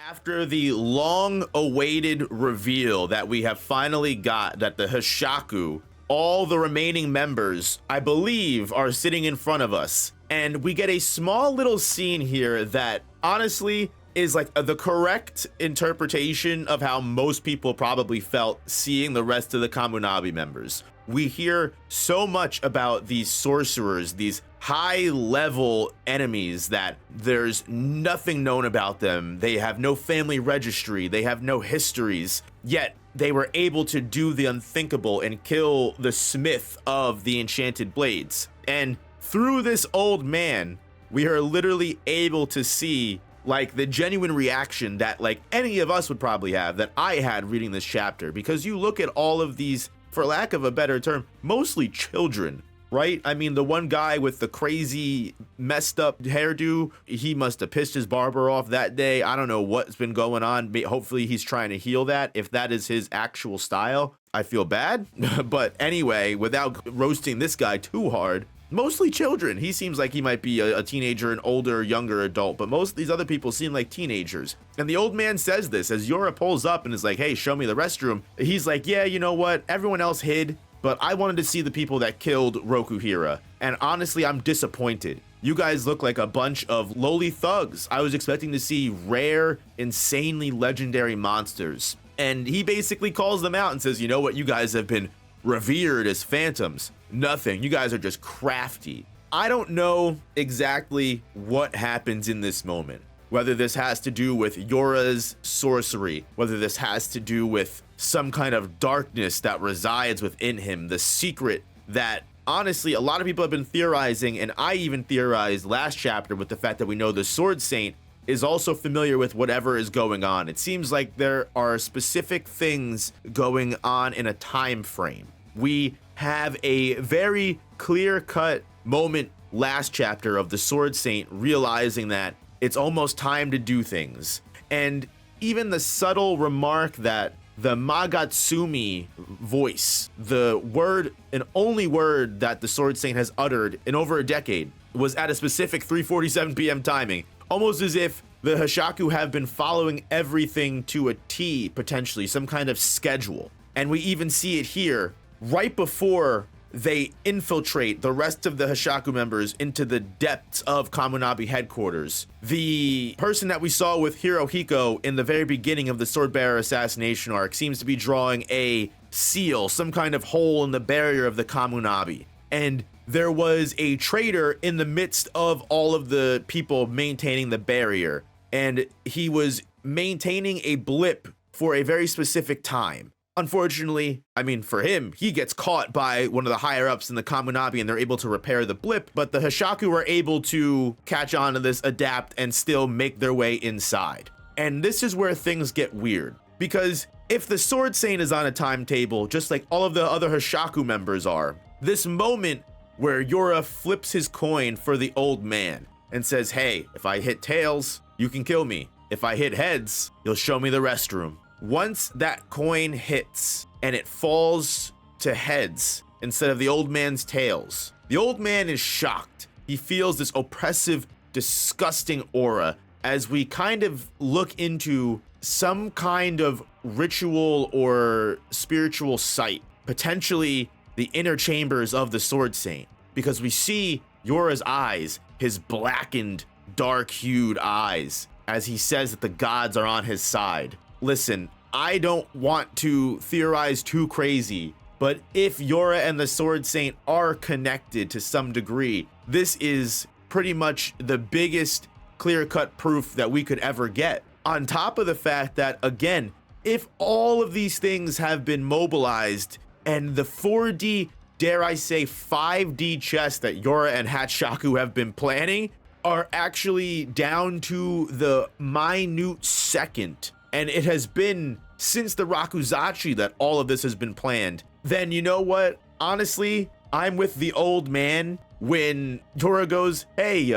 After the long-awaited reveal that we have finally got that the Hishaku, all the remaining members, I believe, are sitting in front of us. And we get a small little scene here that honestly is like the correct interpretation of how most people probably felt seeing the rest of the Kamunabi members. We hear so much about these sorcerers, these high-level enemies that there's nothing known about them. They have no family registry, they have no histories, yet they were able to do the unthinkable and kill the smith of the enchanted blades. And through this old man, we are literally able to see like the genuine reaction that like any of us would probably have, that I had reading this chapter, because you look at all of these, for lack of a better term, mostly children, right? I mean, the one guy with the crazy messed up hairdo, he must have pissed his barber off that day. I don't know what's been going on. Hopefully he's trying to heal that. If that is his actual style, I feel bad. But anyway, without roasting this guy too hard, mostly children. He seems like he might be a teenager, an older, younger adult, but most of these other people seem like teenagers. And the old man says this as Yora pulls up and is like, hey, show me the restroom. He's like, yeah, you know what? Everyone else hid, but I wanted to see the people that killed Rokuhira. And honestly, I'm disappointed. You guys look like a bunch of lowly thugs. I was expecting to see rare, insanely legendary monsters. And he basically calls them out and says, you know what? You guys have been revered as phantoms. Nothing. You guys are just crafty. I don't know exactly what happens in this moment. Whether this has to do with Yora's sorcery, whether this has to do with some kind of darkness that resides within him, the secret that honestly a lot of people have been theorizing, and I even theorized last chapter with the fact that we know the Sword Saint is also familiar with whatever is going on. It seems like there are specific things going on in a time frame. We have a very clear-cut moment last chapter of the Sword Saint realizing that it's almost time to do things. And even the subtle remark that the Magatsumi voice, the word and only word that the Sword Saint has uttered in over a decade, was at a specific 3:47 p.m. timing, almost as if the Hashaku have been following everything to a T, potentially, some kind of schedule. And we even see it here right before they infiltrate the rest of the Hashaku members into the depths of Kamunabi headquarters. The person that we saw with Hirohiko in the very beginning of the Swordbearer assassination arc seems to be drawing a seal, some kind of hole in the barrier of the Kamunabi. And there was a traitor in the midst of all of the people maintaining the barrier, and he was maintaining a blip for a very specific time. Unfortunately, I mean, for him, he gets caught by one of the higher ups in the Kamunabi and they're able to repair the blip, but the Hashaku are able to catch on to this, adapt, and still make their way inside. And this is where things get weird, because if the Sword Saint is on a timetable, just like all of the other Hashaku members are, this moment where Yora flips his coin for the old man and says, hey, if I hit tails, you can kill me. If I hit heads, you'll show me the restroom. Once that coin hits and it falls to heads instead of the old man's tails, the old man is shocked. He feels this oppressive, disgusting aura as we kind of look into some kind of ritual or spiritual site, potentially the inner chambers of the Sword Saint, because we see Yora's eyes, his blackened, dark-hued eyes, as he says that the gods are on his side. Listen, I don't want to theorize too crazy, but if Yora and the Sword Saint are connected to some degree, this is pretty much the biggest clear-cut proof that we could ever get. On top of the fact that, again, if all of these things have been mobilized and the 4D, dare I say 5D chess that Yora and Hashaku have been planning are actually down to the minute second, and it has been since the Rakuzachi that all of this has been planned, then you know what? Honestly, I'm with the old man when Yora goes, hey,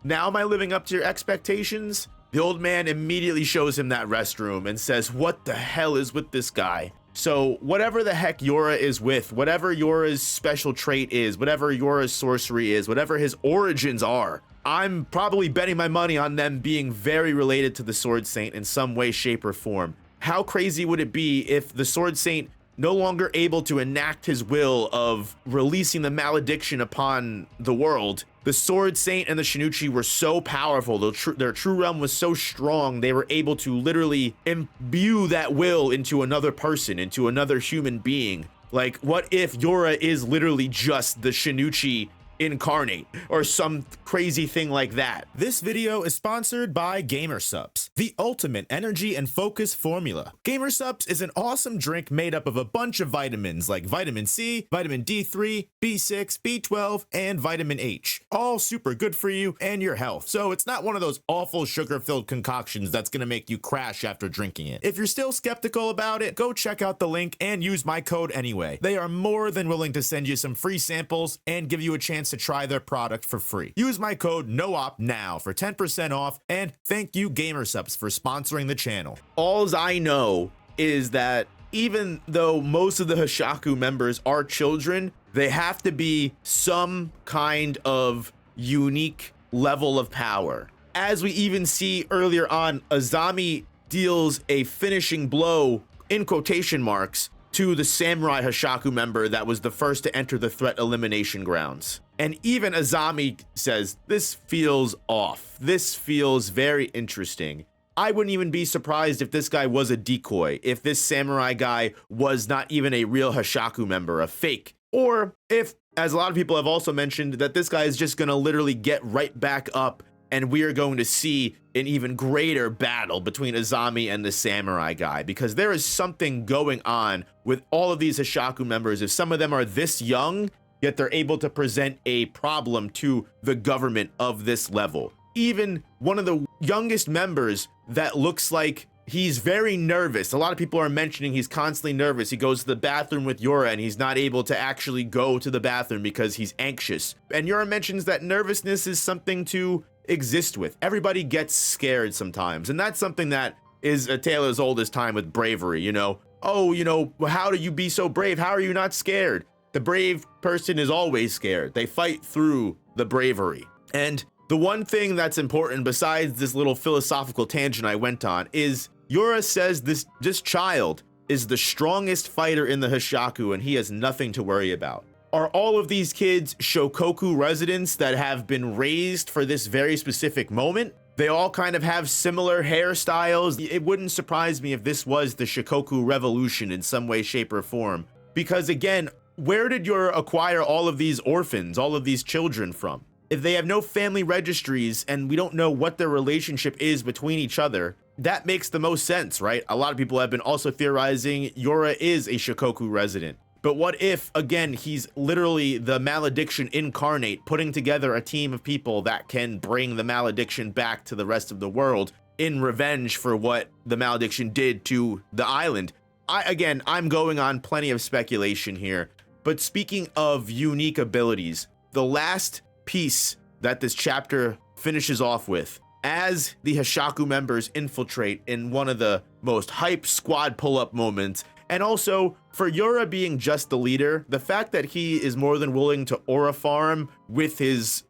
now am I living up to your expectations? The old man immediately shows him that restroom and says, what the hell is with this guy? So whatever the heck Yora is with, whatever Yora's special trait is, whatever Yora's sorcery is, whatever his origins are, I'm probably betting my money on them being very related to the Sword Saint in some way, shape, or form. How crazy would it be if the Sword Saint, no longer able to enact his will of releasing the malediction upon the world, the Sword Saint and the Shinichi were so powerful, their true realm was so strong, they were able to literally imbue that will into another person, into another human being. Like, what if Yora is literally just the Shinichi incarnate or some crazy thing like that? This video is sponsored by GamerSupps, the ultimate energy and focus formula. GamerSupps is an awesome drink made up of a bunch of vitamins like vitamin C, vitamin D3, B6, B12, and vitamin H. All super good for you and your health. So it's not one of those awful sugar-filled concoctions that's gonna make you crash after drinking it. If you're still skeptical about it, go check out the link and use my code anyway. They are more than willing to send you some free samples and give you a chance to try their product for free. Use my code NOOP now for 10% off, and thank you GamerSupps for sponsoring the channel. Alls I know is that even though most of the Hashaku members are children, they have to be some kind of unique level of power. As we even see earlier on, Azami deals a finishing blow, in quotation marks, to the samurai Hashaku member that was the first to enter the threat elimination grounds. And even Azami says, this feels off. This feels very interesting. I wouldn't even be surprised if this guy was a decoy, if this samurai guy was not even a real Hashaku member, a fake. Or if, as a lot of people have also mentioned, that this guy is just gonna literally get right back up and we are going to see an even greater battle between Azami and the samurai guy, because there is something going on with all of these Hashaku members. If some of them are this young, yet they're able to present a problem to the government of this level. Even one of the youngest members that looks like he's very nervous. A lot of people are mentioning he's constantly nervous. He goes to the bathroom with Yora and he's not able to actually go to the bathroom because he's anxious. And Yora mentions that nervousness is something to exist with. Everybody gets scared sometimes, and that's something that is a tale as old as time with bravery. You know, oh, you know, how do you be so brave? How are you not scared? The brave person is always scared. They fight through the bravery. And the one thing that's important, besides this little philosophical tangent I went on, is Yora says this child is the strongest fighter in the Hishaku and he has nothing to worry about. Are all of these kids Shokoku residents that have been raised for this very specific moment? They all kind of have similar hairstyles. It wouldn't surprise me if this was the Shikoku Revolution in some way, shape, or form. Because again, where did Yora acquire all of these orphans, all of these children from? If they have no family registries and we don't know what their relationship is between each other, that makes the most sense, right? A lot of people have been also theorizing Yora is a Shikoku resident. But what if, again, he's literally the malediction incarnate, putting together a team of people that can bring the malediction back to the rest of the world in revenge for what the malediction did to the island? I'm going on plenty of speculation here. But speaking of unique abilities, the last piece that this chapter finishes off with, as the Hashaku members infiltrate in one of the most hype squad pull-up moments, and also for Yora being just the leader, the fact that he is more than willing to aura farm with his,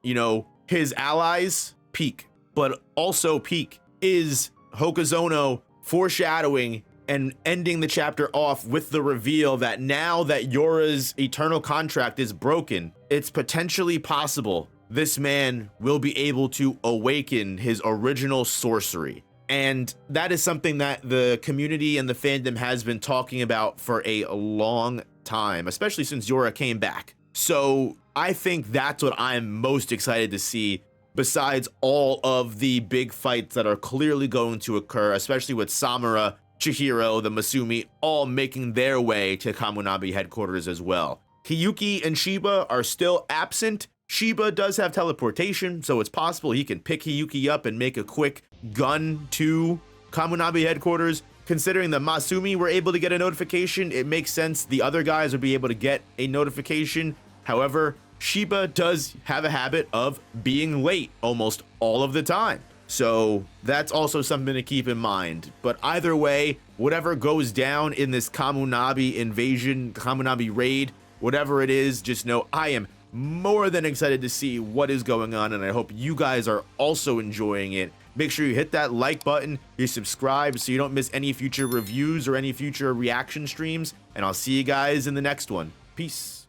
his allies, peak. But also peak is Hokazono foreshadowing and ending the chapter off with the reveal that now that Yora's eternal contract is broken, it's potentially possible this man will be able to awaken his original sorcery. And that is something that the community and the fandom has been talking about for a long time, especially since Yora came back. So I think that's what I'm most excited to see, besides all of the big fights that are clearly going to occur, especially with Samura, Chihiro, the Masumi, all making their way to Kamunabi headquarters as well. Hiyuki and Shiba are still absent. Shiba does have teleportation, so it's possible he can pick Hiyuki up and make a quick gun to Kamunabi headquarters. Considering the Masumi were able to get a notification, it makes sense the other guys would be able to get a notification. However, Shiba does have a habit of being late almost all of the time. So that's also something to keep in mind. But either way, whatever goes down in this Kamunabi invasion, Kamunabi raid, whatever it is, just know I am more than excited to see what is going on, and I hope you guys are also enjoying it. Make sure you hit that like button, you subscribe so you don't miss any future reviews or any future reaction streams, and I'll see you guys in the next one. Peace.